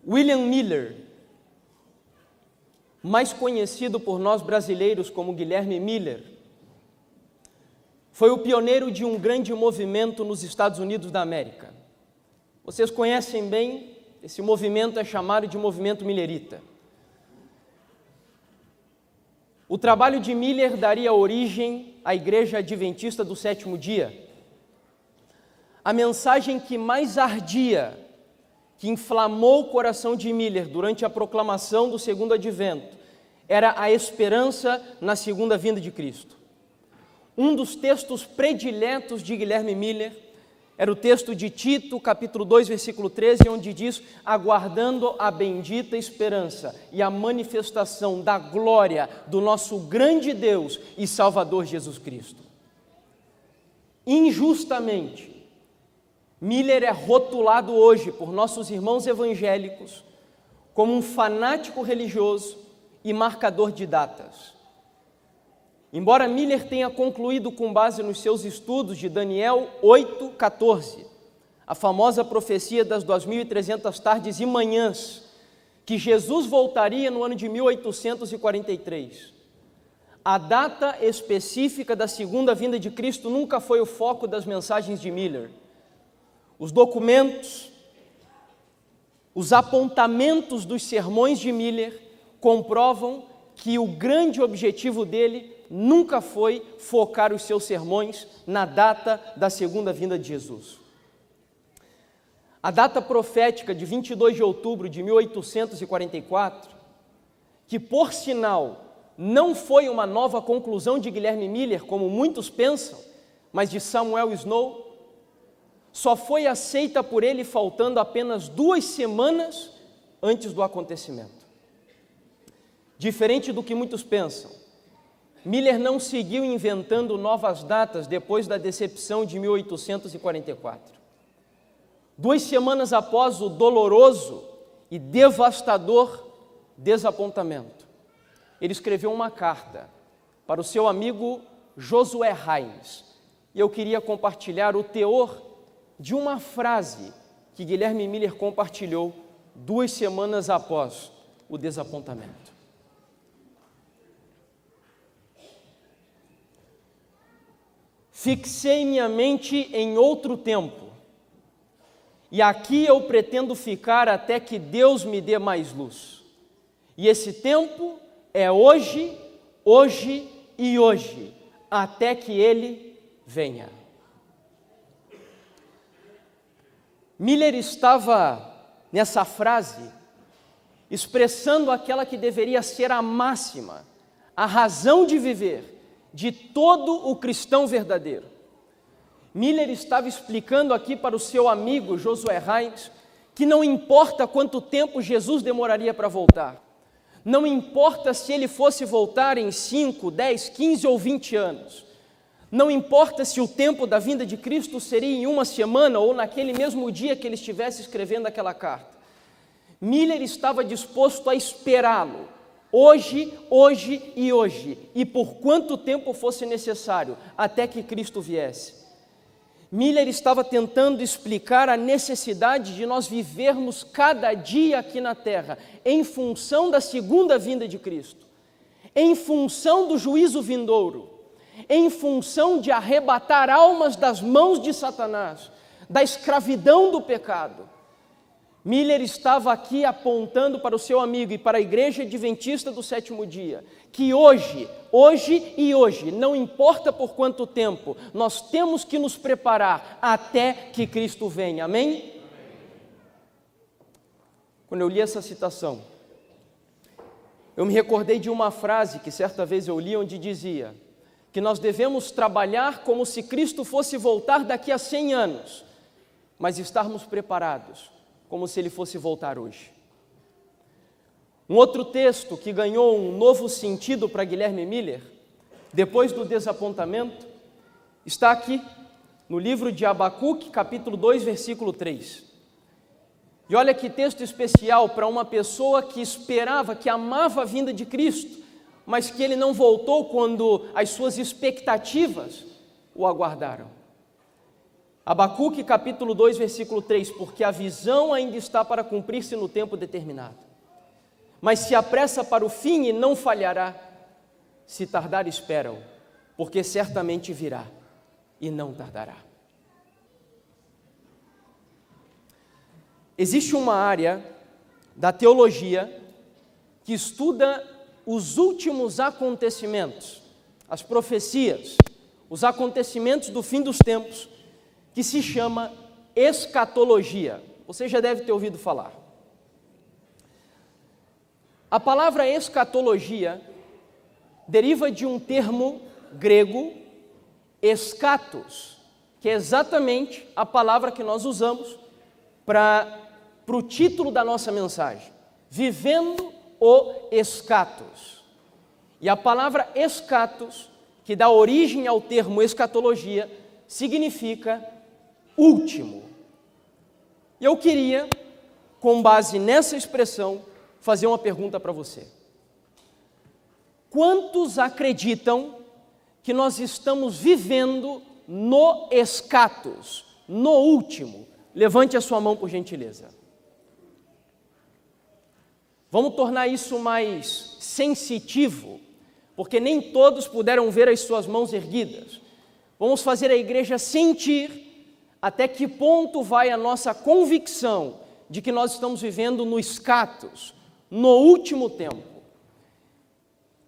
William Miller, mais conhecido por nós brasileiros como Guilherme Miller, foi o pioneiro de um grande movimento nos Estados Unidos da América. Vocês conhecem bem, esse movimento é chamado de movimento millerita. O trabalho de Miller daria origem à Igreja Adventista do Sétimo Dia. A mensagem que mais ardia, que inflamou o coração de Miller durante a proclamação do segundo advento, era a esperança na segunda vinda de Cristo. Um dos textos prediletos de Guilherme Miller era o texto de Tito, capítulo 2, versículo 13, onde diz: aguardando a bendita esperança e a manifestação da glória do nosso grande Deus e Salvador Jesus Cristo. Injustamente, Miller é rotulado hoje por nossos irmãos evangélicos como um fanático religioso e marcador de datas. Embora Miller tenha concluído com base nos seus estudos de Daniel 8:14, a famosa profecia das 2.300 tardes e manhãs, que Jesus voltaria no ano de 1843, a data específica da segunda vinda de Cristo nunca foi o foco das mensagens de Miller. Os documentos, os apontamentos dos sermões de Miller comprovam que o grande objetivo dele nunca foi focar os seus sermões na data da segunda vinda de Jesus. A data profética de 22 de outubro de 1844, que por sinal não foi uma nova conclusão de Guilherme Miller, como muitos pensam, mas de Samuel Snow, só foi aceita por ele faltando apenas 2 semanas antes do acontecimento. Diferente do que muitos pensam, Miller não seguiu inventando novas datas depois da decepção de 1844. 2 semanas após o doloroso e devastador desapontamento, ele escreveu uma carta para o seu amigo Josué Hines. E eu queria compartilhar o teor de uma frase que Guilherme Miller compartilhou 2 semanas após o desapontamento. Fixei minha mente em outro tempo, e aqui eu pretendo ficar até que Deus me dê mais luz. E esse tempo é hoje, hoje e hoje, até que Ele venha. Miller estava, nessa frase, expressando aquela que deveria ser a máxima, a razão de viver de todo o cristão verdadeiro. Miller estava explicando aqui para o seu amigo Josué Hines que não importa quanto tempo Jesus demoraria para voltar, não importa se ele fosse voltar em 5, 10, 15 ou 20 anos, não importa se o tempo da vinda de Cristo seria em 1 semana ou naquele mesmo dia que ele estivesse escrevendo aquela carta. Miller estava disposto a esperá-lo, hoje, hoje e hoje, e por quanto tempo fosse necessário, até que Cristo viesse. Miller estava tentando explicar a necessidade de nós vivermos cada dia aqui na terra, em função da segunda vinda de Cristo, em função do juízo vindouro, em função de arrebatar almas das mãos de Satanás, da escravidão do pecado. Miller estava aqui apontando para o seu amigo e para a Igreja Adventista do Sétimo Dia, que hoje e hoje, não importa por quanto tempo, nós temos que nos preparar até que Cristo venha, amém? Quando eu li essa citação, eu me recordei de uma frase que certa vez eu li, onde dizia que nós devemos trabalhar como se Cristo fosse voltar daqui a 100 anos, mas estarmos preparados como se Ele fosse voltar hoje. Um outro texto que ganhou um novo sentido para Guilherme Miller, depois do desapontamento, está aqui no livro de Abacuque, capítulo 2, versículo 3. E olha que texto especial para uma pessoa que esperava, que amava a vinda de Cristo, mas que Ele não voltou quando as suas expectativas o aguardaram. Abacuque capítulo 2, versículo 3, porque a visão ainda está para cumprir-se no tempo determinado. Mas se apressa para o fim e não falhará, se tardar espera-o, porque certamente virá e não tardará. Existe uma área da teologia que estuda os últimos acontecimentos, as profecias, os acontecimentos do fim dos tempos, que se chama escatologia. Você já deve ter ouvido falar. A palavra escatologia deriva de um termo grego, eschatos, que é exatamente a palavra que nós usamos para o título da nossa mensagem, vivendo o eschatos. E a palavra eschatos, que dá origem ao termo escatologia, significa último. E eu queria, com base nessa expressão, fazer uma pergunta para você. Quantos acreditam que nós estamos vivendo no eschatos, no último? Levante a sua mão, por gentileza. Vamos tornar isso mais sensitivo, porque nem todos puderam ver as suas mãos erguidas. Vamos fazer a igreja sentir até que ponto vai a nossa convicção de que nós estamos vivendo no eschatos, no último tempo.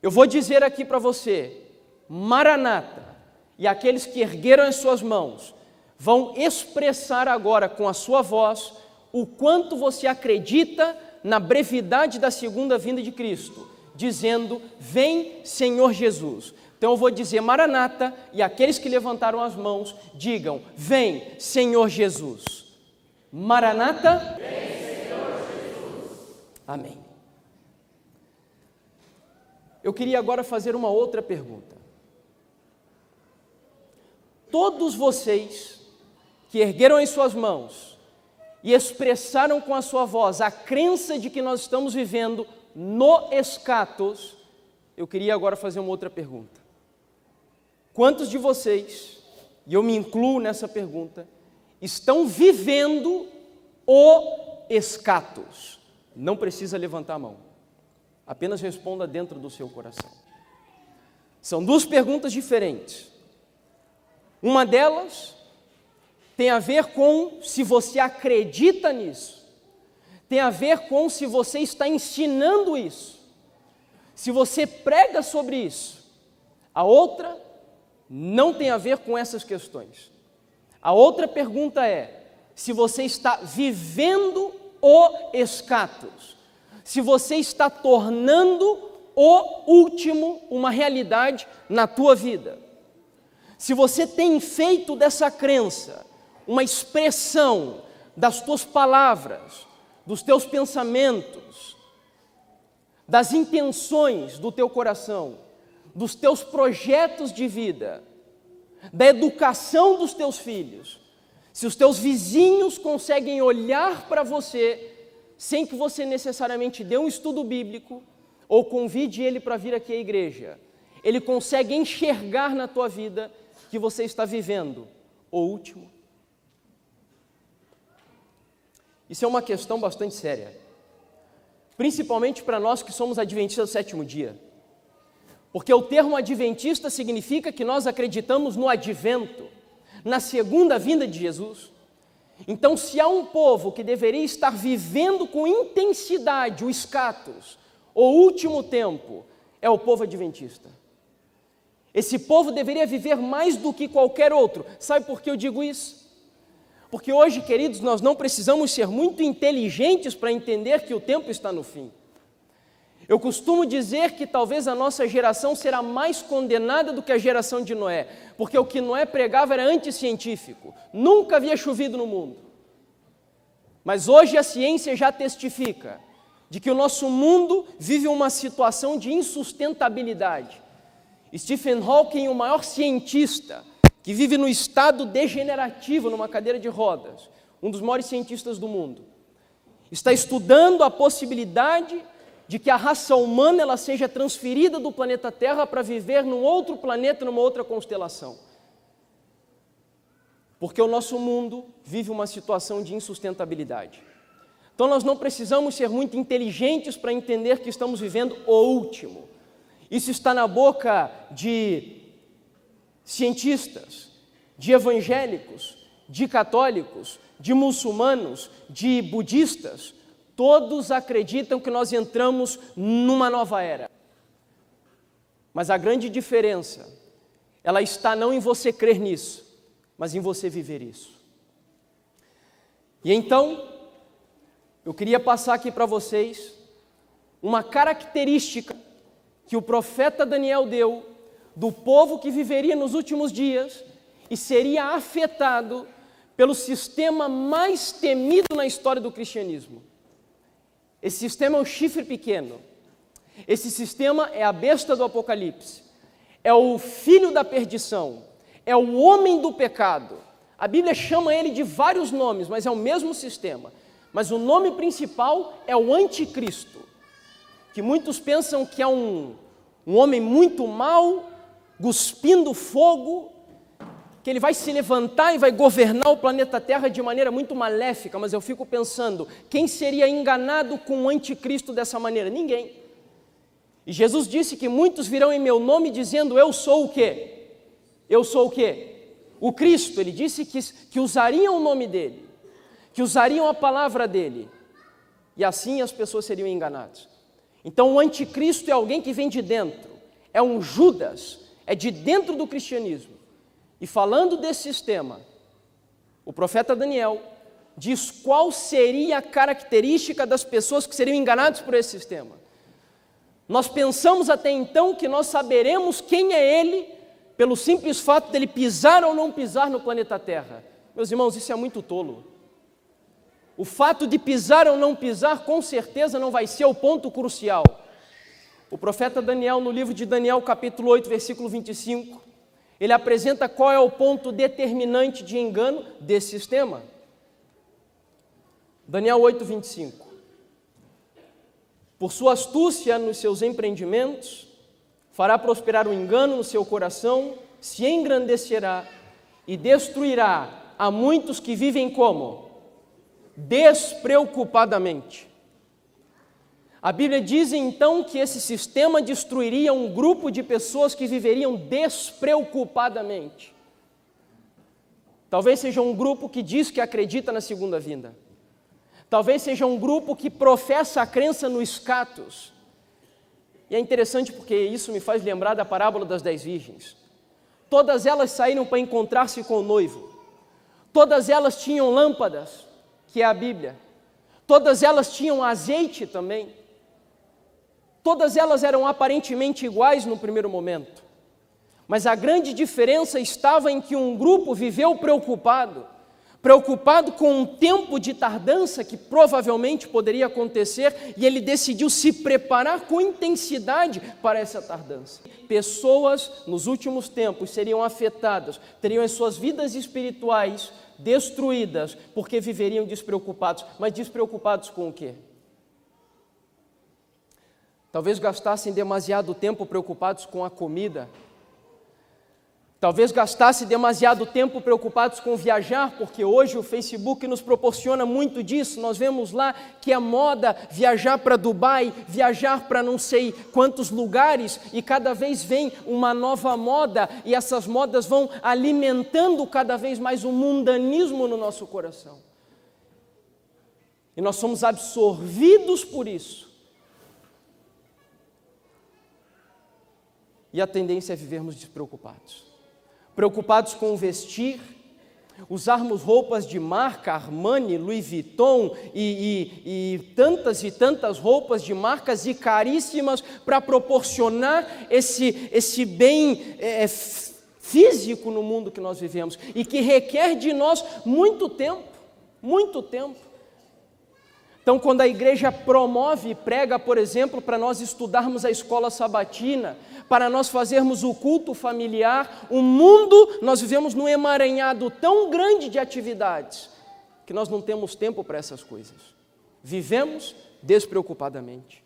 Eu vou dizer aqui para você, Maranata, e aqueles que ergueram as suas mãos, vão expressar agora com a sua voz o quanto você acredita na brevidade da segunda vinda de Cristo, dizendo, vem Senhor Jesus. Então eu vou dizer Maranata, e aqueles que levantaram as mãos, digam, vem Senhor Jesus. Maranata, vem Senhor Jesus. Amém. Eu queria agora fazer uma outra pergunta. Todos vocês que ergueram as suas mãos e expressaram com a sua voz a crença de que nós estamos vivendo no eschatos, eu queria agora fazer uma outra pergunta. Quantos de vocês, e eu me incluo nessa pergunta, estão vivendo o eschatos? Não precisa levantar a mão, apenas responda dentro do seu coração. São duas perguntas diferentes. Uma delas tem a ver com se você acredita nisso, tem a ver com se você está ensinando isso, se você prega sobre isso. A outra não tem a ver com essas questões. A outra pergunta é se você está vivendo o eschatos, se você está tornando o último uma realidade na tua vida. Se você tem feito dessa crença uma expressão das tuas palavras, dos teus pensamentos, das intenções do teu coração, dos teus projetos de vida, da educação dos teus filhos, se os teus vizinhos conseguem olhar para você sem que você necessariamente dê um estudo bíblico ou convide ele para vir aqui à igreja, ele consegue enxergar na tua vida que você está vivendo o último. Isso é uma questão bastante séria, principalmente para nós que somos adventistas do sétimo dia, porque o termo adventista significa que nós acreditamos no advento, na segunda vinda de Jesus. Então, se há um povo que deveria estar vivendo com intensidade o eschatos, o último tempo, é o povo adventista. Esse povo deveria viver mais do que qualquer outro. Sabe por que eu digo isso? Porque hoje, queridos, nós não precisamos ser muito inteligentes para entender que o tempo está no fim. Eu costumo dizer que talvez a nossa geração será mais condenada do que a geração de Noé, porque o que Noé pregava era anticientífico, nunca havia chovido no mundo. Mas hoje a ciência já testifica de que o nosso mundo vive uma situação de insustentabilidade. Stephen Hawking, o maior cientista, que vive no estado degenerativo, numa cadeira de rodas, um dos maiores cientistas do mundo, está estudando a possibilidade de que a raça humana ela seja transferida do planeta Terra para viver num outro planeta, numa outra constelação. Porque o nosso mundo vive uma situação de insustentabilidade. Então nós não precisamos ser muito inteligentes para entender que estamos vivendo o último. Isso está na boca de cientistas, de evangélicos, de católicos, de muçulmanos, de budistas. Todos acreditam que nós entramos numa nova era. Mas a grande diferença, ela está não em você crer nisso, mas em você viver isso. E então, eu queria passar aqui para vocês uma característica que o profeta Daniel deu do povo que viveria nos últimos dias e seria afetado pelo sistema mais temido na história do cristianismo. Esse sistema é o chifre pequeno. Esse sistema é a besta do Apocalipse. É o filho da perdição. É o homem do pecado. A Bíblia chama ele de vários nomes, mas é o mesmo sistema. Mas o nome principal é o anticristo, que muitos pensam que é um homem muito mau, cuspindo fogo, que ele vai se levantar e vai governar o planeta Terra de maneira muito maléfica, mas eu fico pensando, quem seria enganado com o anticristo dessa maneira? Ninguém. E Jesus disse que muitos virão em meu nome dizendo, eu sou o quê? Eu sou o quê? O Cristo. Ele disse que usariam o nome dele, que usariam a palavra dele, e assim as pessoas seriam enganadas. Então o anticristo é alguém que vem de dentro, é um Judas, é de dentro do cristianismo. E falando desse sistema, o profeta Daniel diz qual seria a característica das pessoas que seriam enganadas por esse sistema. Nós pensamos até então que nós saberemos quem é ele pelo simples fato dele pisar ou não pisar no planeta Terra. Meus irmãos, isso é muito tolo. O fato de pisar ou não pisar, com certeza não vai ser o ponto crucial. O profeta Daniel, no livro de Daniel, capítulo 8, versículo 25, ele apresenta qual é o ponto determinante de engano desse sistema. Daniel 8, 25. Por sua astúcia nos seus empreendimentos, fará prosperar o engano no seu coração, se engrandecerá e destruirá a muitos que vivem como? Despreocupadamente. A Bíblia diz então que esse sistema destruiria um grupo de pessoas que viveriam despreocupadamente. Talvez seja um grupo que diz que acredita na segunda vinda. Talvez seja um grupo que professa a crença no status. E é interessante porque isso me faz lembrar da parábola das 10 virgens. Todas elas saíram para encontrar-se com o noivo. Todas elas tinham lâmpadas, que é a Bíblia. Todas elas tinham azeite também. Todas elas eram aparentemente iguais no primeiro momento. Mas a grande diferença estava em que um grupo viveu preocupado com um tempo de tardança que provavelmente poderia acontecer, e ele decidiu se preparar com intensidade para essa tardança. Pessoas nos últimos tempos seriam afetadas, teriam as suas vidas espirituais destruídas, porque viveriam despreocupados. Mas despreocupados com o quê? Talvez gastassem demasiado tempo preocupados com a comida. Talvez gastassem demasiado tempo preocupados com viajar, porque hoje o Facebook nos proporciona muito disso. Nós vemos lá que é moda viajar para Dubai, viajar para não sei quantos lugares, e cada vez vem uma nova moda, e essas modas vão alimentando cada vez mais o mundanismo no nosso coração. E nós somos absorvidos por isso. E a tendência é vivermos despreocupados. Preocupados com o vestir, usarmos roupas de marca, Armani, Louis Vuitton e tantas roupas de marcas e caríssimas para proporcionar esse bem físico no mundo que nós vivemos e que requer de nós muito tempo. Então, quando a igreja promove e prega, por exemplo, para nós estudarmos a escola sabatina, para nós fazermos o culto familiar, o mundo, nós vivemos num emaranhado tão grande de atividades, que nós não temos tempo para essas coisas. Vivemos despreocupadamente.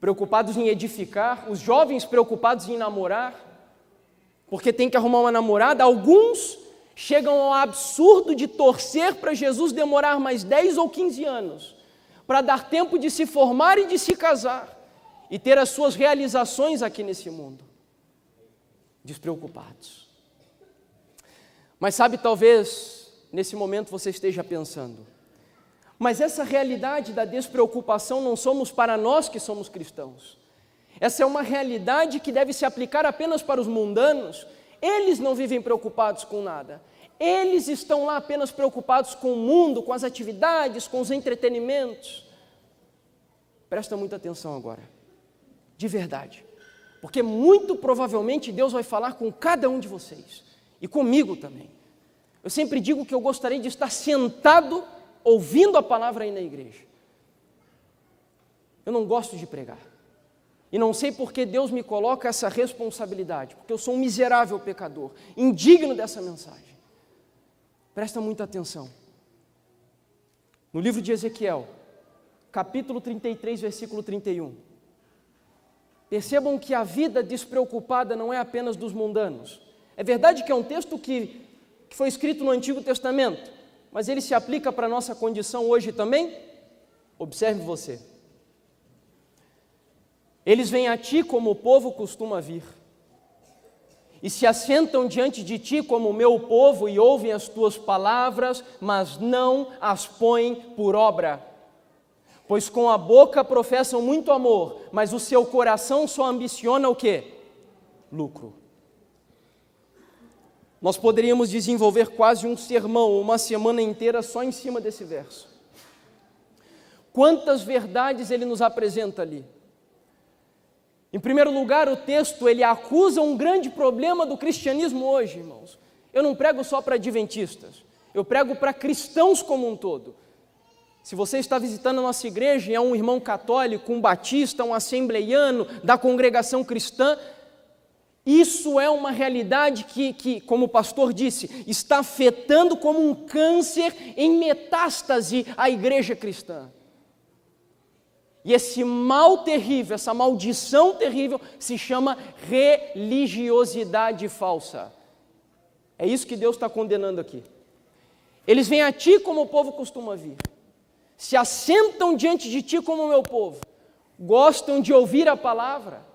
Preocupados em edificar, os jovens preocupados em namorar, porque tem que arrumar uma namorada. Alguns chegam ao absurdo de torcer para Jesus demorar mais 10 ou 15 anos, para dar tempo de se formar e de se casar, e ter as suas realizações aqui nesse mundo. Despreocupados. Mas sabe, talvez, nesse momento você esteja pensando, mas essa realidade da despreocupação não somos para nós que somos cristãos. Essa é uma realidade que deve se aplicar apenas para os mundanos. Eles não vivem preocupados com nada. Eles estão lá apenas preocupados com o mundo, com as atividades, com os entretenimentos. Presta muita atenção agora, de verdade, porque muito provavelmente Deus vai falar com cada um de vocês, e comigo também. Eu sempre digo que eu gostaria de estar sentado, ouvindo a palavra aí na igreja. Eu não gosto de pregar, e não sei por que Deus me coloca essa responsabilidade, porque eu sou um miserável pecador, indigno dessa mensagem. Presta muita atenção. No livro de Ezequiel, capítulo 33, versículo 31. Percebam que a vida despreocupada não é apenas dos mundanos. É verdade que é um texto que foi escrito no Antigo Testamento, mas ele se aplica para a nossa condição hoje também? Observe você. Eles vêm a ti como o povo costuma vir, e se assentam diante de ti como o meu povo e ouvem as tuas palavras, mas não as põem por obra. Pois com a boca professam muito amor, mas o seu coração só ambiciona o quê? Lucro. Nós poderíamos desenvolver quase um sermão, uma semana inteira só em cima desse verso. Quantas verdades ele nos apresenta ali. Em primeiro lugar, o texto, ele acusa um grande problema do cristianismo hoje, irmãos. Eu não prego só para adventistas, eu prego para cristãos como um todo. Se você está visitando a nossa igreja e é um irmão católico, um batista, um assembleiano da congregação cristã, isso é uma realidade que, como o pastor disse, está afetando como um câncer em metástase a igreja cristã. E esse mal terrível, essa maldição terrível, se chama religiosidade falsa. É isso que Deus está condenando aqui. Eles vêm a ti como o povo costuma vir, se assentam diante de ti como o meu povo, gostam de ouvir a palavra,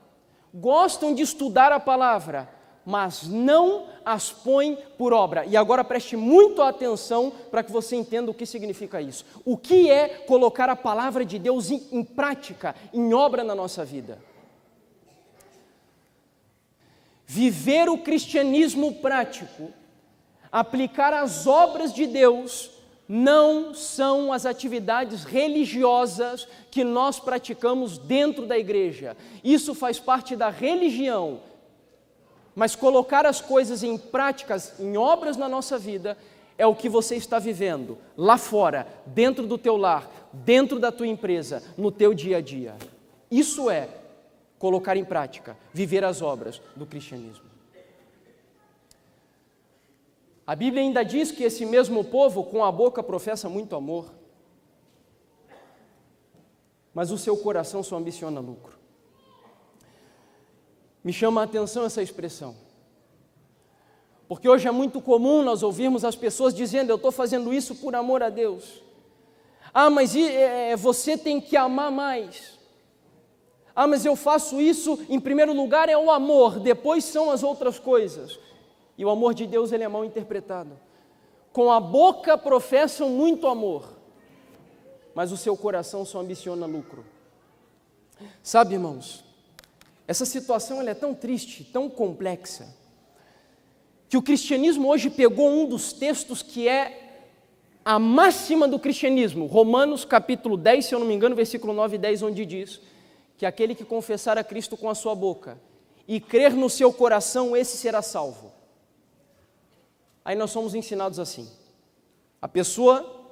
gostam de estudar a palavra, mas não as põem por obra. E agora preste muito atenção para que você entenda o que significa isso. O que é colocar a palavra de Deus em prática, em obra na nossa vida? Viver o cristianismo prático, aplicar as obras de Deus, não são as atividades religiosas que nós praticamos dentro da igreja. Isso faz parte da religião. Mas colocar as coisas em práticas, em obras na nossa vida, é o que você está vivendo lá fora, dentro do teu lar, dentro da tua empresa, no teu dia a dia. Isso é colocar em prática, viver as obras do cristianismo. A Bíblia ainda diz que esse mesmo povo com a boca professa muito amor, mas o seu coração só ambiciona lucro. Me chama a atenção essa expressão, porque hoje é muito comum nós ouvirmos as pessoas dizendo: eu estou fazendo isso por amor a Deus. Ah, mas você tem que amar mais. Ah, mas eu faço isso, em primeiro lugar é o amor, depois são as outras coisas. E o amor de Deus, ele é mal interpretado. Com a boca professam muito amor, mas o seu coração só ambiciona lucro. Sabe, irmãos, essa situação ela é tão triste, tão complexa, que o cristianismo hoje pegou um dos textos que é a máxima do cristianismo, Romanos capítulo 10, se eu não me engano, versículo 9 e 10, onde diz que aquele que confessar a Cristo com a sua boca e crer no seu coração, esse será salvo. Aí nós somos ensinados assim: a pessoa,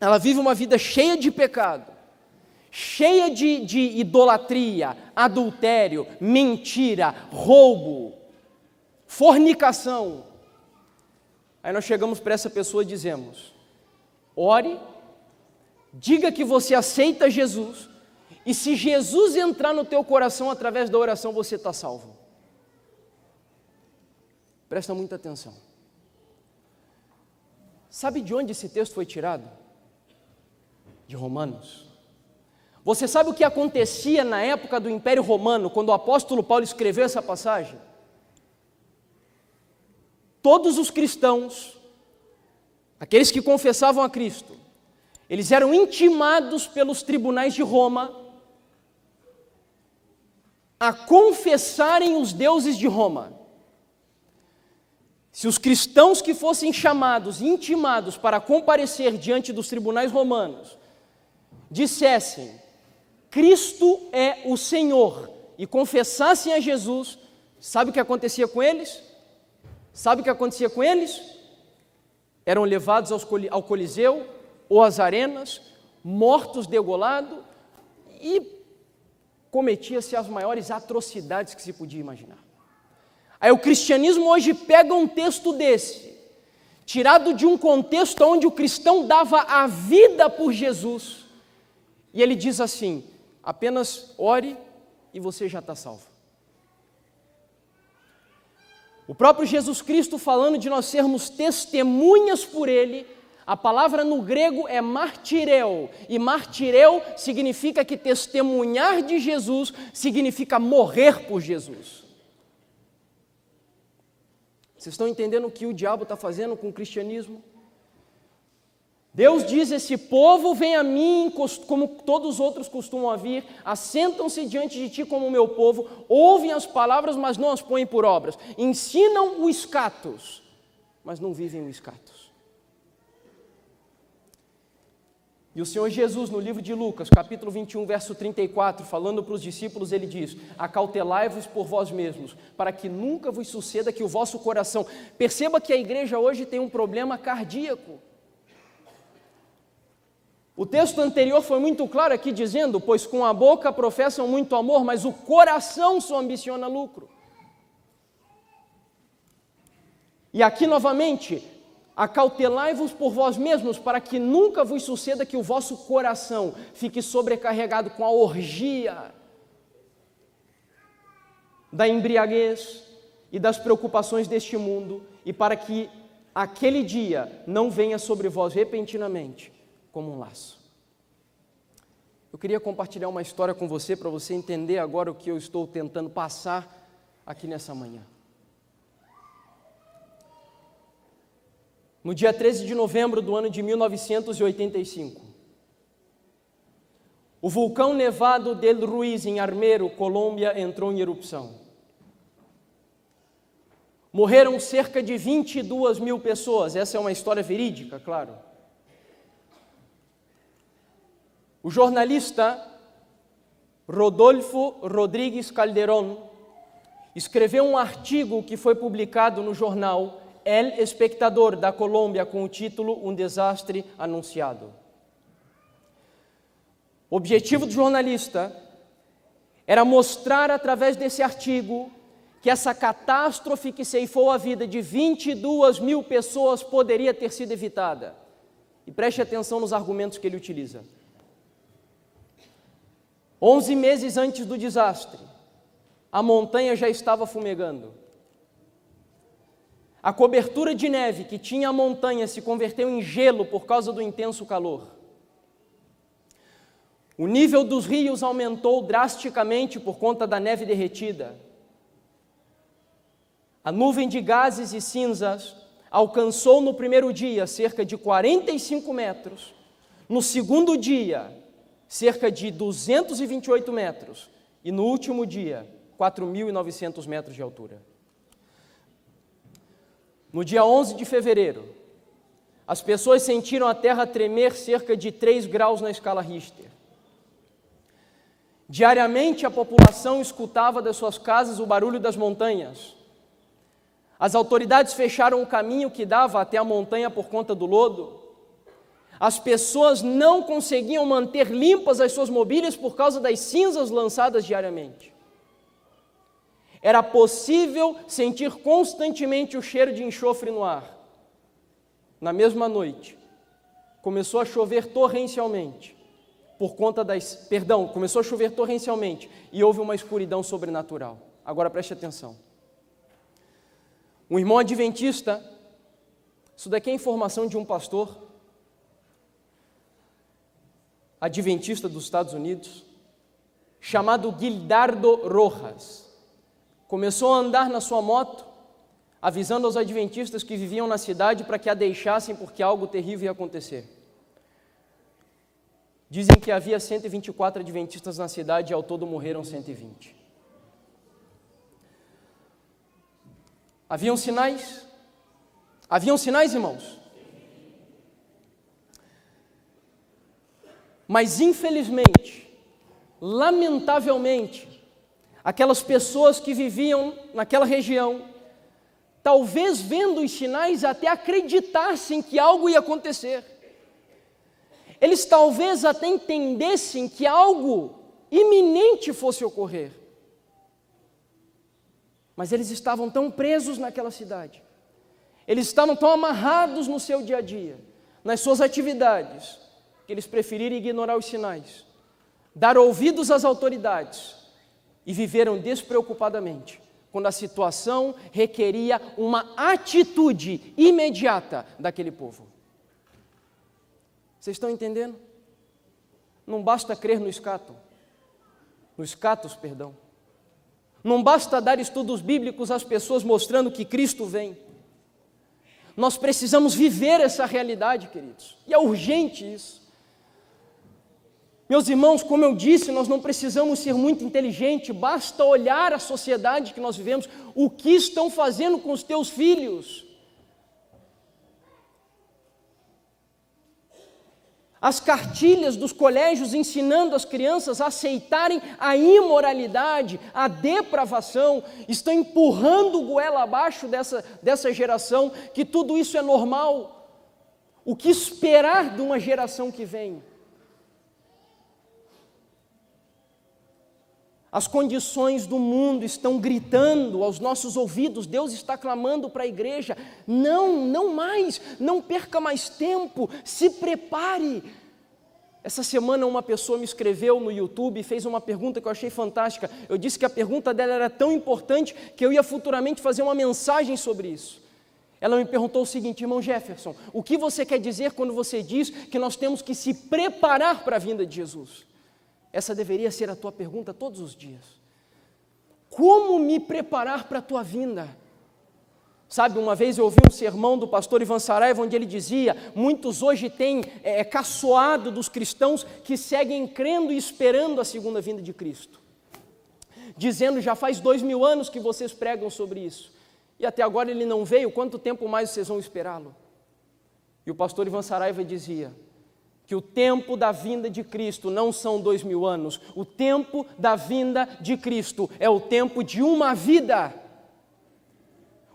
ela vive uma vida cheia de pecado, cheia de idolatria, adultério, mentira, roubo, fornicação. Aí nós chegamos para essa pessoa e dizemos: ore, diga que você aceita Jesus, e se Jesus entrar no teu coração através da oração, você está salvo. Presta muita atenção. Sabe de onde esse texto foi tirado? De Romanos. Você sabe o que acontecia na época do Império Romano, quando o apóstolo Paulo escreveu essa passagem? Todos os cristãos, aqueles que confessavam a Cristo, eles eram intimados pelos tribunais de Roma a confessarem os deuses de Roma. Se os cristãos que fossem chamados, intimados para comparecer diante dos tribunais romanos, dissessem, Cristo é o Senhor, e confessassem a Jesus, sabe o que acontecia com eles? Sabe o que acontecia com eles? Eram levados ao Coliseu ou às arenas, mortos, degolados, e cometia-se as maiores atrocidades que se podia imaginar. Aí o cristianismo hoje pega um texto desse, tirado de um contexto onde o cristão dava a vida por Jesus, e ele diz assim, apenas ore e você já está salvo. O próprio Jesus Cristo falando de nós sermos testemunhas por Ele, a palavra no grego é martireu, e martireu significa que testemunhar de Jesus significa morrer por Jesus. Vocês estão entendendo o que o diabo está fazendo com o cristianismo? Deus diz, esse povo vem a mim, como todos os outros costumam vir, assentam-se diante de ti como o meu povo, ouvem as palavras, mas não as põem por obras, ensinam o status, mas não vivem o status. E o Senhor Jesus, no livro de Lucas, capítulo 21, verso 34, falando para os discípulos, ele diz, acautelai-vos por vós mesmos, para que nunca vos suceda que o vosso coração... Perceba que a igreja hoje tem um problema cardíaco. O texto anterior foi muito claro aqui dizendo, pois com a boca professam muito amor, mas o coração só ambiciona lucro. E aqui novamente, acautelai-vos por vós mesmos, para que nunca vos suceda que o vosso coração fique sobrecarregado com a orgia da embriaguez e das preocupações deste mundo, e para que aquele dia não venha sobre vós repentinamente, como um laço. Eu queria compartilhar uma história com você, para você entender agora o que eu estou tentando passar aqui nessa manhã. No dia 13 de novembro do ano de 1985, o vulcão Nevado del Ruiz, em Armero, Colômbia, entrou em erupção. Morreram cerca de 22 mil pessoas, essa é uma história verídica, claro. O jornalista Rodolfo Rodrigues Calderón escreveu um artigo que foi publicado no jornal El Espectador da Colômbia com o título Um Desastre Anunciado. O objetivo do jornalista era mostrar através desse artigo que essa catástrofe que ceifou a vida de 22 mil pessoas poderia ter sido evitada. E preste atenção nos argumentos que ele utiliza. 11 meses antes do desastre, a montanha já estava fumegando. A cobertura de neve que tinha a montanha se converteu em gelo por causa do intenso calor. O nível dos rios aumentou drasticamente por conta da neve derretida. A nuvem de gases e cinzas alcançou no primeiro dia cerca de 45 metros, no segundo dia cerca de 228 metros e no último dia 4.900 metros de altura. No dia 11 de fevereiro, as pessoas sentiram a terra tremer cerca de 3 graus na escala Richter. Diariamente a população escutava das suas casas o barulho das montanhas. As autoridades fecharam o caminho que dava até a montanha por conta do lodo. As pessoas não conseguiam manter limpas as suas mobílias por causa das cinzas lançadas diariamente. Era possível sentir constantemente o cheiro de enxofre no ar. Na mesma noite, começou a chover torrencialmente, começou a chover torrencialmente e houve uma escuridão sobrenatural. Agora preste atenção. Um irmão adventista Isso daqui é informação de um pastor adventista dos Estados Unidos, chamado Guildardo Rojas. Começou a andar na sua moto, avisando aos adventistas que viviam na cidade para que a deixassem porque algo terrível ia acontecer. Dizem que havia 124 adventistas na cidade e ao todo morreram 120. Haviam sinais? Haviam sinais, irmãos? Mas infelizmente, lamentavelmente, aquelas pessoas que viviam naquela região, talvez vendo os sinais até acreditassem que algo ia acontecer. Eles talvez até entendessem que algo iminente fosse ocorrer. Mas eles estavam tão presos naquela cidade, eles estavam tão amarrados no seu dia a dia, nas suas atividades, que eles preferiram ignorar os sinais, dar ouvidos às autoridades e viveram despreocupadamente, quando a situação requeria uma atitude imediata daquele povo. Vocês estão entendendo? Não basta crer no escatos, perdão. Não basta dar estudos bíblicos às pessoas mostrando que Cristo vem. Nós precisamos viver essa realidade, queridos, e é urgente isso. Meus irmãos, como eu disse, nós não precisamos ser muito inteligentes, basta olhar a sociedade que nós vivemos, o que estão fazendo com os teus filhos. As cartilhas dos colégios ensinando as crianças a aceitarem a imoralidade, a depravação, estão empurrando goela abaixo dessa geração, que tudo isso é normal. O que esperar de uma geração que vem? As condições do mundo estão gritando aos nossos ouvidos, Deus está clamando para a igreja, não mais, não perca mais tempo, se prepare. Essa semana uma pessoa me escreveu no YouTube e fez uma pergunta que eu achei fantástica. Eu disse que a pergunta dela era tão importante que eu ia futuramente fazer uma mensagem sobre isso. Ela me perguntou o seguinte: irmão Jefferson, o que você quer dizer quando você diz que nós temos que se preparar para a vinda de Jesus? Essa deveria ser a tua pergunta todos os dias. Como me preparar para a tua vinda? Sabe, uma vez eu ouvi um sermão do pastor Ivan Saraiva, onde ele dizia: muitos hoje têm caçoado dos cristãos que seguem crendo e esperando a segunda vinda de Cristo, dizendo: já faz 2000 anos que vocês pregam sobre isso, e até agora ele não veio, quanto tempo mais vocês vão esperá-lo? E o pastor Ivan Saraiva dizia que o tempo da vinda de Cristo não são 2000 anos, o tempo da vinda de Cristo é o tempo de uma vida.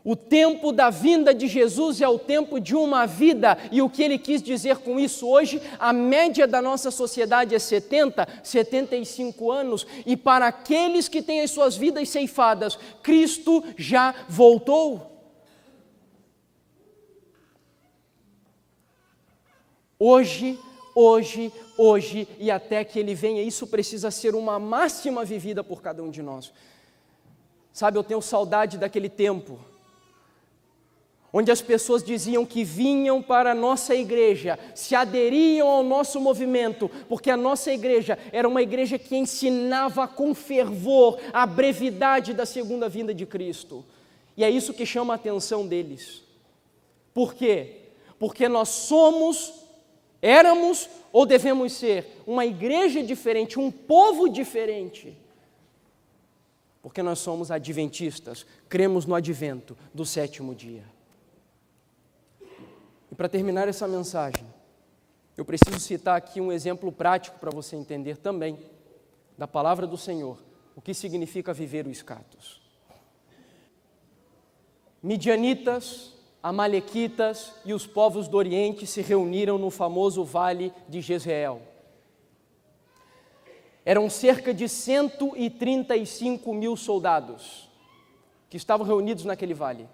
O tempo da vinda de Jesus é o tempo de uma vida, e o que ele quis dizer com isso hoje, a média da nossa sociedade é 70, 75 anos, e para aqueles que têm as suas vidas ceifadas, Cristo já voltou. Hoje, e até que Ele venha, isso precisa ser uma máxima vivida por cada um de nós. Sabe, eu tenho saudade daquele tempo, onde as pessoas diziam que vinham para a nossa igreja, se aderiam ao nosso movimento, porque a nossa igreja era uma igreja que ensinava com fervor a brevidade da segunda vinda de Cristo. E é isso que chama a atenção deles. Por quê? Porque nós éramos ou devemos ser uma igreja diferente, um povo diferente, porque nós somos adventistas, cremos no advento do sétimo dia. E para terminar essa mensagem, eu preciso citar aqui um exemplo prático para você entender também, da palavra do Senhor, o que significa viver o escatos. Midianitas, Amalequitas e os povos do Oriente se reuniram no famoso vale de Jezreel. Eram cerca de 135 mil soldados que estavam reunidos naquele vale.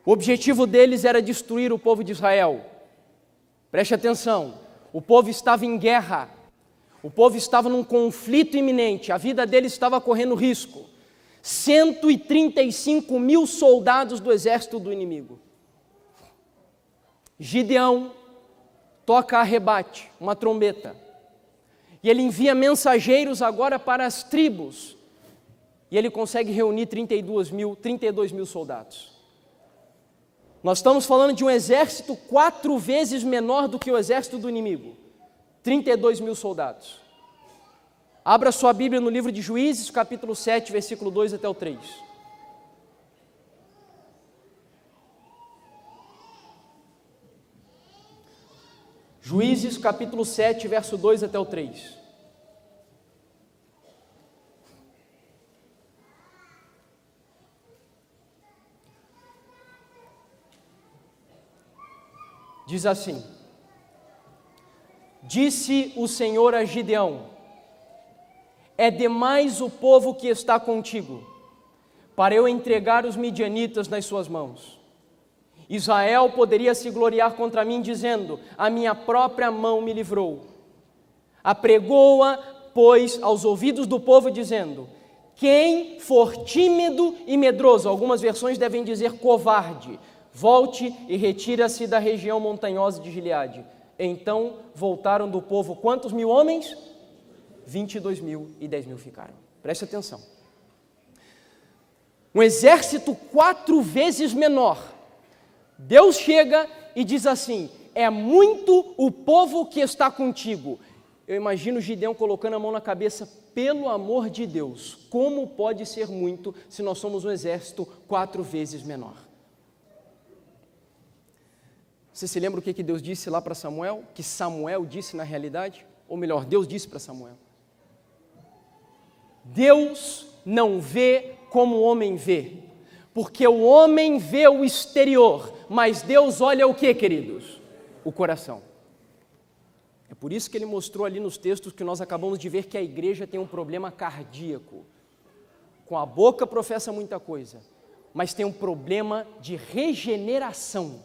O objetivo deles era destruir o povo de Israel. Preste atenção, o povo estava em guerra, o povo estava num conflito iminente, a vida deles estava correndo risco. 135 mil soldados do exército do inimigo. Gideão toca arrebate, uma trombeta, e ele envia mensageiros agora para as tribos, e ele consegue reunir 32 mil soldados. Nós estamos falando de um exército 4 vezes menor do que o exército do inimigo, 32 mil soldados. Abra sua Bíblia no livro de Juízes, capítulo 7, versículo 2 até o 3. Juízes, capítulo 7, verso 2 até o 3. Diz assim: Disse o Senhor a Gideão: é demais o povo que está contigo, para eu entregar os midianitas nas suas mãos. Israel poderia se gloriar contra mim, dizendo: a minha própria mão me livrou. Apregou-a, pois, aos ouvidos do povo, dizendo: quem for tímido e medroso, algumas versões devem dizer covarde, volte e retira-se da região montanhosa de Gileade. Então voltaram do povo quantos mil homens? 22 mil, e 10 mil ficaram. Preste atenção. Um exército 4 vezes menor. Deus chega e diz assim: é muito o povo que está contigo. Eu imagino Gideão colocando a mão na cabeça: pelo amor de Deus, como pode ser muito se nós somos um exército 4 vezes menor? Você se lembra o que Deus disse lá para Samuel? Que Samuel disse na realidade? Ou melhor, Deus disse para Samuel: Deus não vê como o homem vê, porque o homem vê o exterior, mas Deus olha o que, queridos? O coração. É por isso que ele mostrou ali nos textos que nós acabamos de ver que a igreja tem um problema cardíaco. Com a boca professa muita coisa, mas tem um problema de regeneração.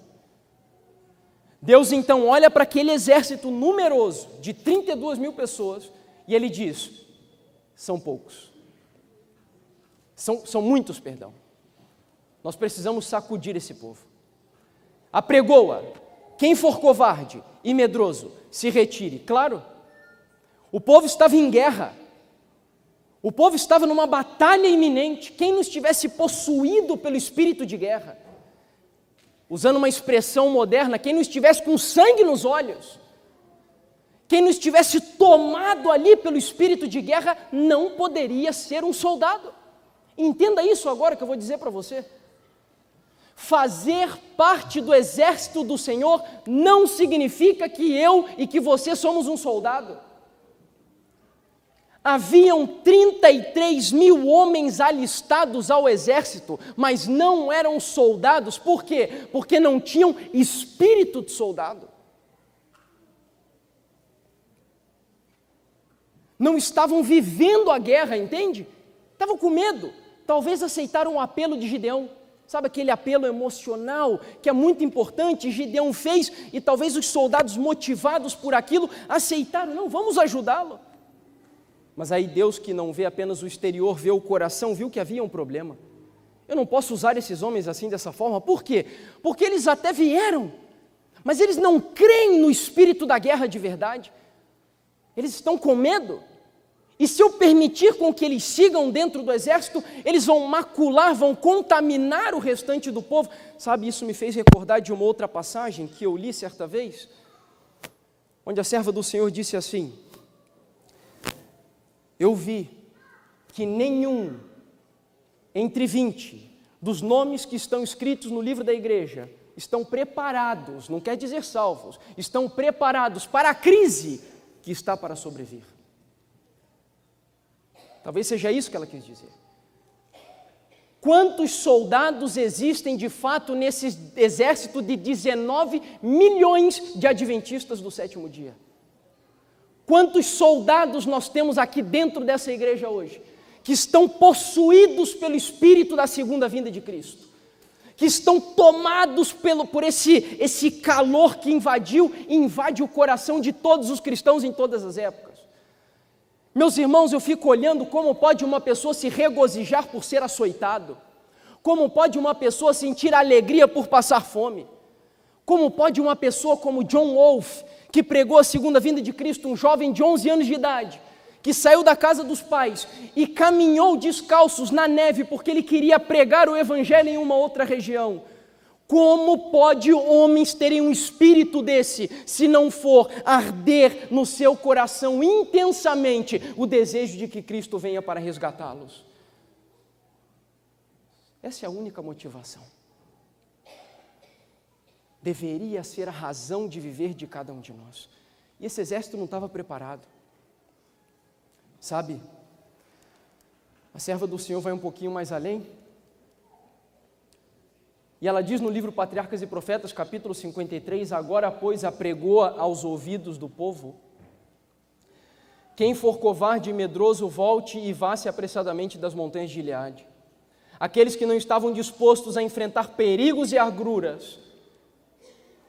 Deus então olha para aquele exército numeroso de 32 mil pessoas e ele diz: são poucos. São muitos, perdão. Nós precisamos sacudir esse povo. Apregou-a. Quem for covarde e medroso, se retire. Claro, o povo estava em guerra. O povo estava numa batalha iminente. Quem não estivesse possuído pelo espírito de guerra, usando uma expressão moderna, quem não estivesse com sangue nos olhos, quem não estivesse tomado ali pelo espírito de guerra, não poderia ser um soldado. Entenda isso agora que eu vou dizer para você. Fazer parte do exército do Senhor não significa que eu e que você somos um soldado. Haviam 33 mil homens alistados ao exército, mas não eram soldados. Por quê? Porque não tinham espírito de soldado. Não estavam vivendo a guerra, entende? Estavam com medo. Talvez aceitaram o apelo de Gideão. Sabe aquele apelo emocional que é muito importante? Gideão fez e talvez os soldados motivados por aquilo aceitaram. Não, vamos ajudá-lo. Mas aí Deus, que não vê apenas o exterior, vê o coração, viu que havia um problema. Eu não posso usar esses homens assim, dessa forma. Por quê? Porque eles até vieram, mas eles não creem no espírito da guerra de verdade. Eles estão com medo. E se eu permitir com que eles sigam dentro do exército, eles vão macular, vão contaminar o restante do povo. Sabe, isso me fez recordar de uma outra passagem que eu li certa vez, onde a serva do Senhor disse assim: eu vi que nenhum entre 20 dos nomes que estão escritos no livro da igreja estão preparados, não quer dizer salvos, estão preparados para a crise que está para sobrevir. Talvez seja isso que ela quis dizer. Quantos soldados existem de fato nesse exército de 19 milhões de adventistas do sétimo dia? Quantos soldados nós temos aqui dentro dessa igreja hoje, que estão possuídos pelo espírito da segunda vinda de Cristo, que estão tomados por esse calor que invade o coração de todos os cristãos em todas as épocas? Meus irmãos, eu fico olhando como pode uma pessoa se regozijar por ser açoitado, como pode uma pessoa sentir alegria por passar fome, como pode uma pessoa como John Wolfe, que pregou a segunda vinda de Cristo, um jovem de 11 anos de idade, que saiu da casa dos pais e caminhou descalços na neve porque ele queria pregar o evangelho em uma outra região. Como pode homens terem um espírito desse, se não for arder no seu coração intensamente o desejo de que Cristo venha para resgatá-los? Essa é a única motivação. Deveria ser a razão de viver de cada um de nós. E esse exército não estava preparado. Sabe, a serva do Senhor vai um pouquinho mais além. E ela diz no livro Patriarcas e Profetas, capítulo 53, agora, pois, apregoa aos ouvidos do povo: quem for covarde e medroso, volte e vá-se apressadamente das montanhas de Gileade. Aqueles que não estavam dispostos a enfrentar perigos e agruras,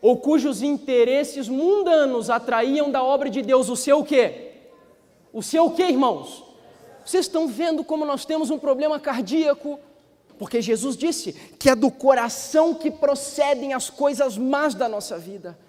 ou cujos interesses mundanos atraíam da obra de Deus o seu quê? O seu quê, irmãos? Vocês estão vendo como nós temos um problema cardíaco? Porque Jesus disse que é do coração que procedem as coisas más da nossa vida.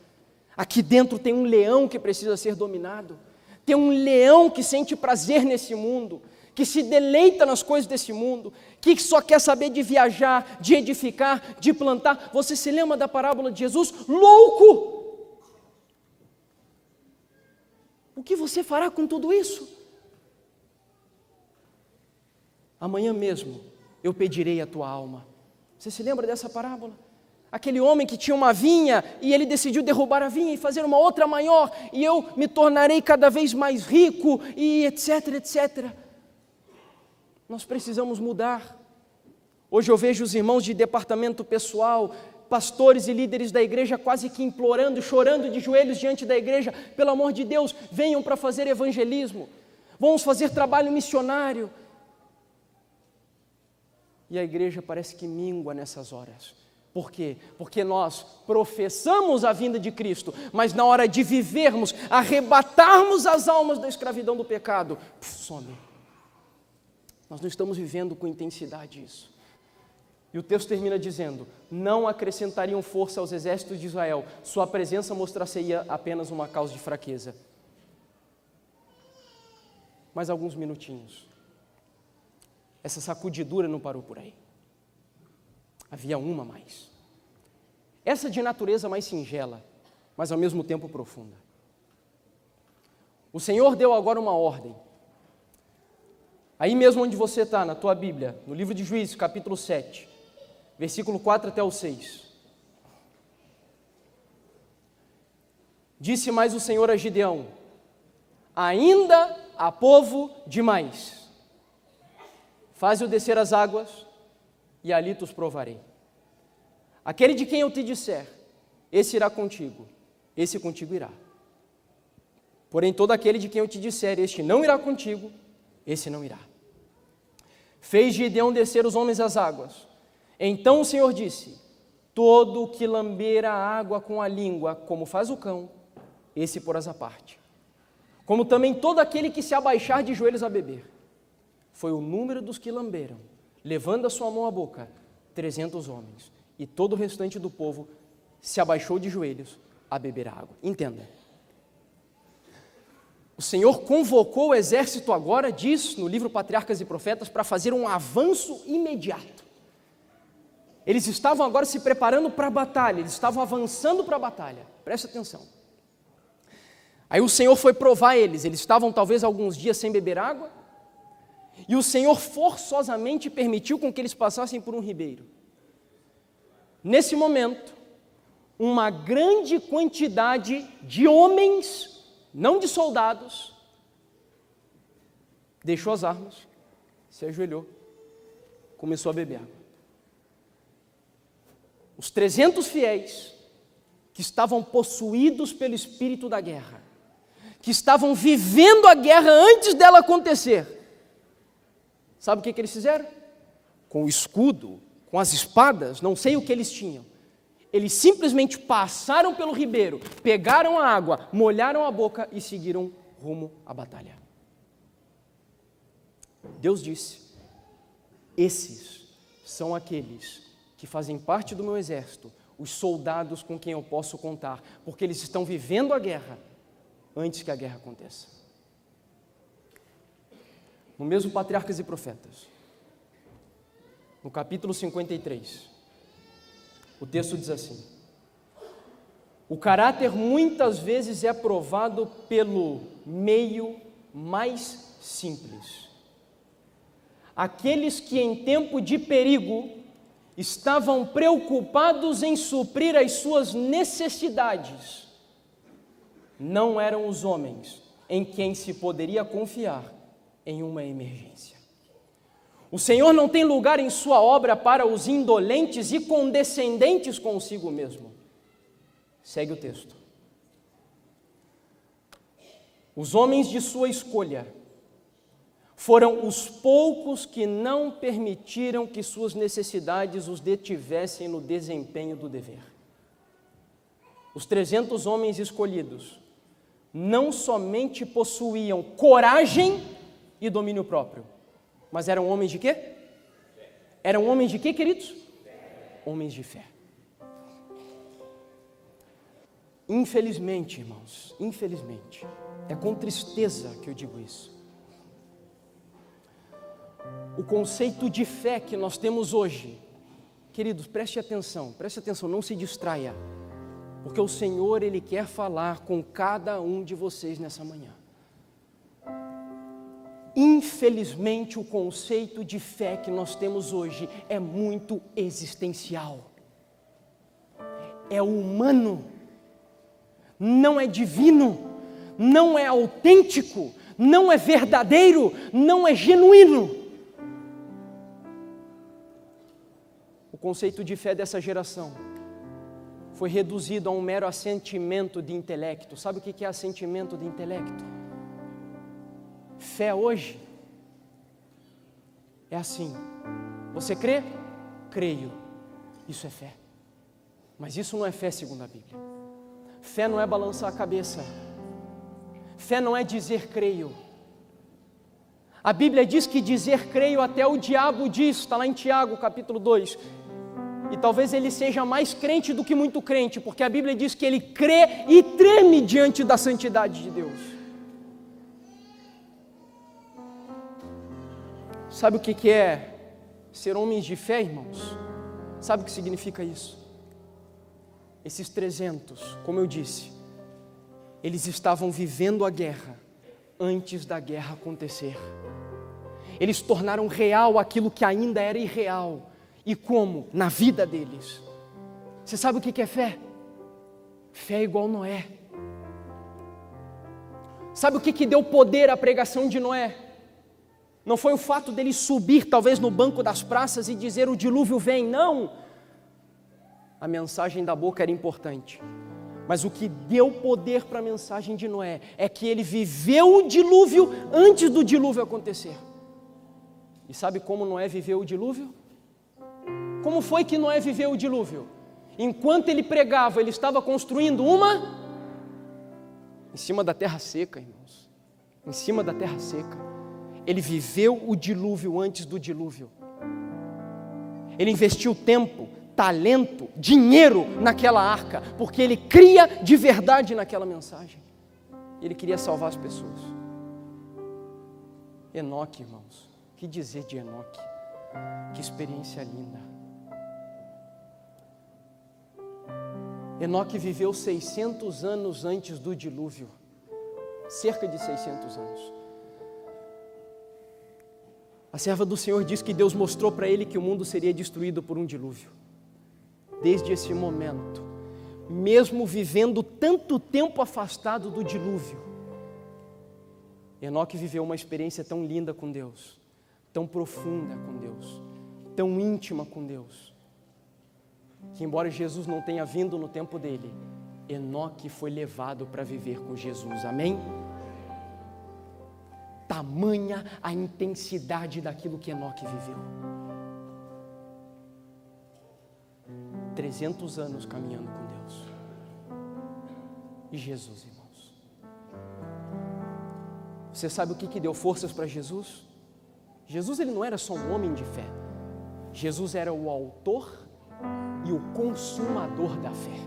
Aqui dentro tem um leão que precisa ser dominado, tem um leão que sente prazer nesse mundo, que se deleita nas coisas desse mundo, que só quer saber de viajar, de edificar, de plantar. Você se lembra da parábola de Jesus? Louco! O que você fará com tudo isso? Amanhã mesmo eu pedirei a tua alma. Você se lembra dessa parábola? Aquele homem que tinha uma vinha e ele decidiu derrubar a vinha e fazer uma outra maior, e eu me tornarei cada vez mais rico, e etc, etc. Nós precisamos mudar. Hoje eu vejo os irmãos de departamento pessoal, pastores e líderes da igreja quase que implorando, chorando de joelhos diante da igreja: pelo amor de Deus, venham para fazer evangelismo, vamos fazer trabalho missionário. E a igreja parece que mingua nessas horas. Por quê? Porque nós professamos a vinda de Cristo, mas na hora de vivermos, arrebatarmos as almas da escravidão do pecado, some. Nós não estamos vivendo com intensidade isso. E o texto termina dizendo: não acrescentariam força aos exércitos de Israel, sua presença mostrar-se-ia apenas uma causa de fraqueza. Mais alguns minutinhos. Essa sacudidura não parou por aí. Havia uma mais. Essa de natureza mais singela, mas ao mesmo tempo profunda. O Senhor deu agora uma ordem. Aí mesmo onde você está, na tua Bíblia, no livro de Juízes, capítulo 7, versículo 4 até o 6. Disse mais o Senhor a Gideão: ainda há povo demais. Faze-o descer as águas, e ali te os provarei. Aquele de quem eu te disser, esse irá contigo, esse contigo irá. Porém, todo aquele de quem eu te disser, este não irá contigo, esse não irá. Fez Gideão descer os homens às águas. Então o Senhor disse: todo o que lamber a água com a língua, como faz o cão, esse porás à parte. Como também todo aquele que se abaixar de joelhos a beber. Foi o número dos que lamberam, levando a sua mão à boca, 300 homens. E todo o restante do povo se abaixou de joelhos a beber a água. Entenda. O Senhor convocou o exército agora, diz no livro Patriarcas e Profetas, para fazer um avanço imediato. Eles estavam agora se preparando para a batalha, eles estavam avançando para a batalha. Presta atenção. Aí o Senhor foi provar eles estavam talvez alguns dias sem beber água, e o Senhor forçosamente permitiu com que eles passassem por um ribeiro. Nesse momento, uma grande quantidade de homens, não de soldados, deixou as armas, se ajoelhou, começou a beber água. Os 300 fiéis, que estavam possuídos pelo espírito da guerra, que estavam vivendo a guerra antes dela acontecer, sabe o que eles fizeram? Com o escudo, com as espadas, não sei o que eles tinham. Eles simplesmente passaram pelo ribeiro, pegaram a água, molharam a boca e seguiram rumo à batalha. Deus disse: esses são aqueles que fazem parte do meu exército, os soldados com quem eu posso contar, porque eles estão vivendo a guerra antes que a guerra aconteça. No mesmo Patriarcas e Profetas, no capítulo 53, o texto diz assim: o caráter muitas vezes é provado pelo meio mais simples. Aqueles que em tempo de perigo estavam preocupados em suprir as suas necessidades, não eram os homens em quem se poderia confiar em uma emergência. O Senhor não tem lugar em sua obra para os indolentes e condescendentes consigo mesmo. Segue o texto. Os homens de sua escolha foram os poucos que não permitiram que suas necessidades os detivessem no desempenho do dever. Os 300 homens escolhidos não somente possuíam coragem e domínio próprio, mas eram homens de quê? Eram homens de quê, queridos? Homens de fé. Infelizmente, irmãos, infelizmente, é com tristeza que eu digo isso. O conceito de fé que nós temos hoje, queridos, preste atenção, não se distraia, porque o Senhor, Ele quer falar com cada um de vocês nessa manhã. Infelizmente, o conceito de fé que nós temos hoje é muito existencial, é humano, não é divino, não é autêntico, não é verdadeiro, não é genuíno. O conceito de fé dessa geração foi reduzido a um mero assentimento de intelecto. Sabe o que é assentimento de intelecto? Fé hoje é assim: você crê? Creio. Isso é fé. Mas isso não é fé segundo a Bíblia. Fé não é balançar a cabeça. Fé não é dizer creio. A Bíblia diz que dizer creio até o diabo diz, está lá em Tiago capítulo 2. E talvez ele seja mais crente do que muito crente, porque a Bíblia diz que ele crê e treme diante da santidade de Deus. Sabe o que é ser homens de fé, irmãos? Sabe o que significa isso? Esses 300, como eu disse, eles estavam vivendo a guerra antes da guerra acontecer. Eles tornaram real aquilo que ainda era irreal. E como? Na vida deles. Você sabe o que é fé? Fé é igual Noé. Sabe o que deu poder à pregação de Noé? Não foi o fato dele subir talvez no banco das praças e dizer o dilúvio vem, não. A mensagem da boca era importante. Mas o que deu poder para a mensagem de Noé é que ele viveu o dilúvio antes do dilúvio acontecer. E sabe como Noé viveu o dilúvio? Como foi que Noé viveu o dilúvio? Enquanto ele pregava, ele estava construindo uma em cima da terra seca, irmãos. Em cima da terra seca. Ele viveu o dilúvio antes do dilúvio. Ele investiu tempo, talento, dinheiro naquela arca, porque ele cria de verdade naquela mensagem. Ele queria salvar as pessoas. Enoque, irmãos. O que dizer de Enoque? Que experiência linda. Enoque viveu 600 anos antes do dilúvio, cerca de 600 anos. A serva do Senhor diz que Deus mostrou para ele que o mundo seria destruído por um dilúvio. Desde esse momento, mesmo vivendo tanto tempo afastado do dilúvio, Enoque viveu uma experiência tão linda com Deus, tão profunda com Deus, tão íntima com Deus, que embora Jesus não tenha vindo no tempo dele, Enoque foi levado para viver com Jesus, amém? Tamanha a intensidade daquilo que Enoque viveu. 300 anos caminhando com Deus. E Jesus, irmãos. Você sabe o que deu forças para Jesus? Jesus ele não era só um homem de fé. Jesus era o autor e o consumador da fé.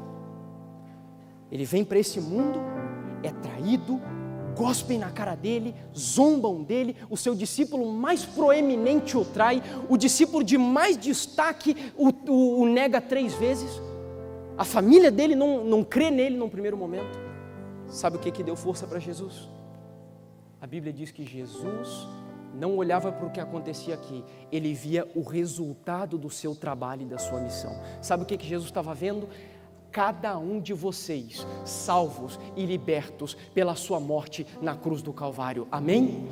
Ele vem para esse mundo, é traído, gospem na cara dele, zombam dele, o seu discípulo mais proeminente o trai, o discípulo de mais destaque o nega 3 vezes, a família dele não crê nele num primeiro momento. Sabe o que deu força para Jesus? A Bíblia diz que Jesus não olhava para o que acontecia aqui, ele via o resultado do seu trabalho e da sua missão. Sabe o que Jesus estava vendo? Cada um de vocês salvos e libertos pela sua morte na cruz do Calvário. Amém?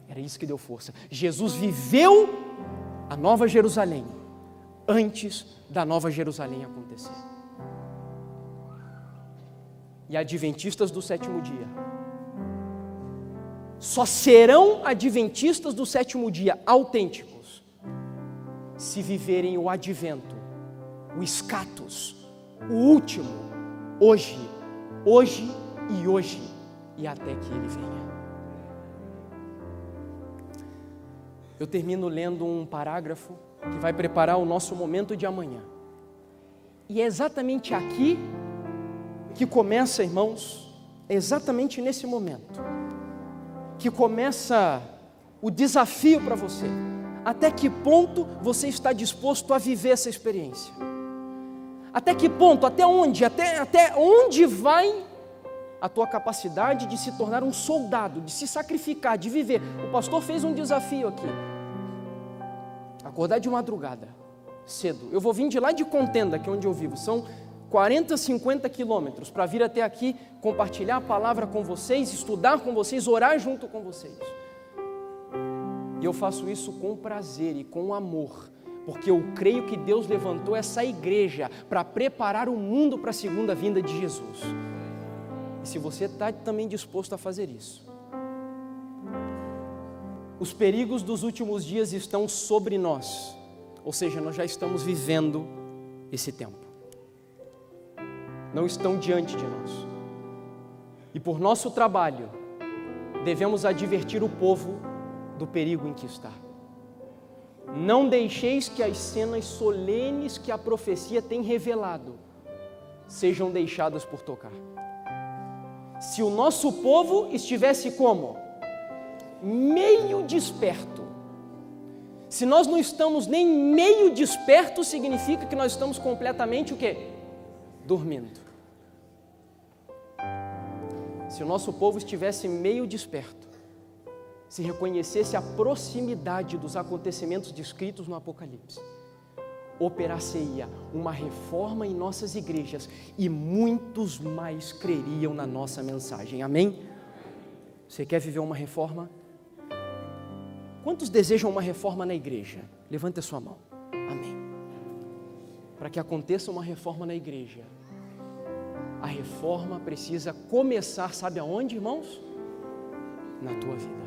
Era isso que deu força. Jesus viveu a Nova Jerusalém antes da Nova Jerusalém acontecer. E adventistas do 7º dia só serão adventistas do 7º dia autênticos se viverem o advento, o escatos, o último, hoje e até que ele venha. Eu termino lendo um parágrafo que vai preparar o nosso momento de amanhã. E é exatamente aqui que começa, irmãos, exatamente nesse momento, que começa o desafio para você. Até que ponto você está disposto a viver essa experiência? Até que ponto, até onde vai a tua capacidade de se tornar um soldado, de se sacrificar, de viver? O pastor fez um desafio aqui. Acordar de madrugada, cedo. Eu vou vir de lá de Contenda, que é onde eu vivo. São 40, 50 quilômetros para vir até aqui, compartilhar a palavra com vocês, estudar com vocês, orar junto com vocês. E eu faço isso com prazer e com amor, porque eu creio que Deus levantou essa igreja para preparar o mundo para a segunda vinda de Jesus. E se você está também disposto a fazer isso, os perigos dos últimos dias estão sobre nós, ou seja, nós já estamos vivendo esse tempo. Não estão diante de nós. E por nosso trabalho, devemos advertir o povo do perigo em que está. Não deixeis que as cenas solenes que a profecia tem revelado sejam deixadas por tocar. Se o nosso povo estivesse como? Meio desperto. Se nós não estamos nem meio despertos, significa que nós estamos completamente o quê? Dormindo. Se o nosso povo estivesse meio desperto, se reconhecesse a proximidade dos acontecimentos descritos no Apocalipse, operar-se-ia uma reforma em nossas igrejas e muitos mais creriam na nossa mensagem. Amém? Você quer viver uma reforma? Quantos desejam uma reforma na igreja? Levante a sua mão. Amém. Para que aconteça uma reforma na igreja, a reforma precisa começar, sabe aonde, irmãos? Na tua vida.